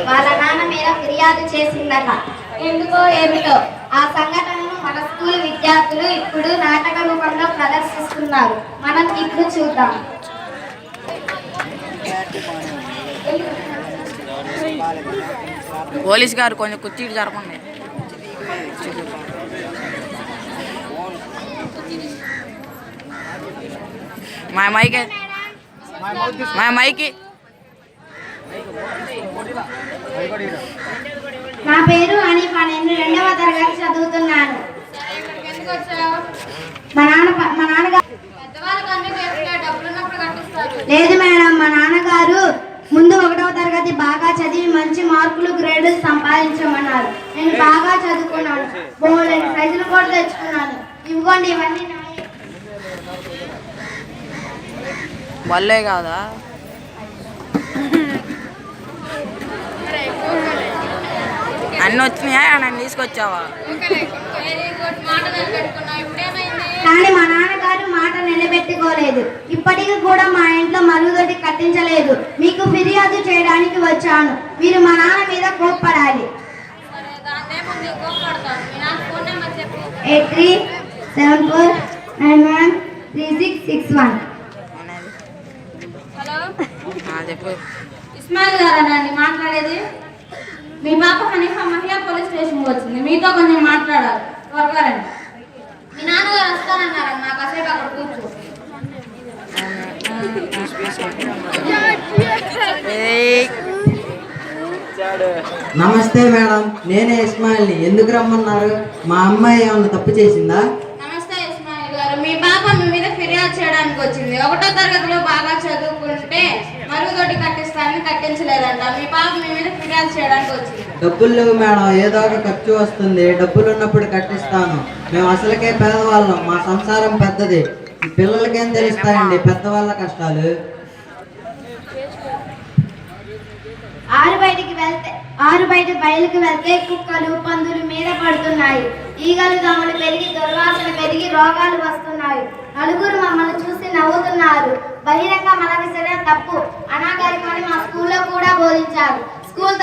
వాళ్ళ నాన్న మీద ఫిర్యాదు చేసిందట. ఎందుకో ఏమిటో ఆ సంఘటనను మన స్కూల్ విద్యార్థులు ఇప్పుడు నాటక రూపంలో ప్రదర్శిస్తున్నారు. మనం ఇప్పుడు చూద్దాం. పోలీస్ గారు కొంచెం కుర్చీలు జరపండి. మా మైకి నా పేరు హనీఫా. నేను 2వ తరగతి చదువుతున్నాను. మా నాన్నగారు లేదు మేడం, మా నాన్నగారు ముందు 1వ తరగతి బాగా చదివి మంచి మార్కులు గ్రేడ్లు సంపాదించమన్నారు. నేను బాగా చదువుకున్నాను, బోల్డెన్ ప్రైజులు కూడా తెచ్చుకున్నాను. ఇవ్వండి, ఇవన్నీ వల్లే కాదా? అన్నీ వచ్చినాయా? నన్ను తీసుకొచ్చావా? కానీ మా నాన్నగారు మాట నిలబెట్టుకోలేదు. ఇప్పటికీ కూడా మా ఇంట్లో మరుగుదొడ్డి కట్టించలేదు. మీకు ఫిర్యాదు చేయడానికి వచ్చాను. మీరు మా నాన్న మీద కోప్పడాలి. 8374913661. చెప్పు. ఇస్మాయిల్ గారేనండి మాట్లాడేది? మీ పాప హనీఫా మహిళా పోలీస్ స్టేషన్ వచ్చింది. మీతో కొంచెం మాట్లాడాలి. త్వరగా రండి. మీ నాన్నగారు వస్తానన్నారమ్మా, కాసేపు అక్కడ కూర్చో. నమస్తే మేడం, నేనే ఇస్మాయిల్ని. ఎందుకు రమ్మన్నారు? మా అమ్మాయి ఏమన్నా తప్పు చేసిందా? నమస్తే ఇస్మాయిల్ గారు, మీ పాప మీ మీద ఫిర్యాదు చేయడానికి వచ్చింది. 1వ తరగతిలో బాగా చదువుకుంటే మరుగుదొడ్డి కట్టిస్తానని కట్టించలేదంట. మీ పాప మీ మీద ఫిర్యాదు చేయడానికి వచ్చింది. డబ్బులు లేవు మేడం, ఏదో ఒక ఖర్చు వస్తుంది. డబ్బులు ఉన్నప్పుడు కట్టిస్తాను. మేము అసలుకే పేదవాళ్ళం, మా సంసారం పెద్దది. పిల్లలకేం తెలుస్తాయండి పెద్దవాళ్ళ కష్టాలు. ఆరు బయట బయలుకి వెళ్తే కుక్కలు పందులు మీద పడుతున్నాయి. ఈగలు దోమలు పెరిగి దుర్వాసన పెరిగి రోగాలు వస్తున్నాయి. నలుగురు మమ్మల్ని చూసి నవ్వుతున్నారు. బహిరంగ మల విసర్జన తప్పు, అనాగరికమని మా స్కూల్లో కూడా బోధించారు. స్కూల్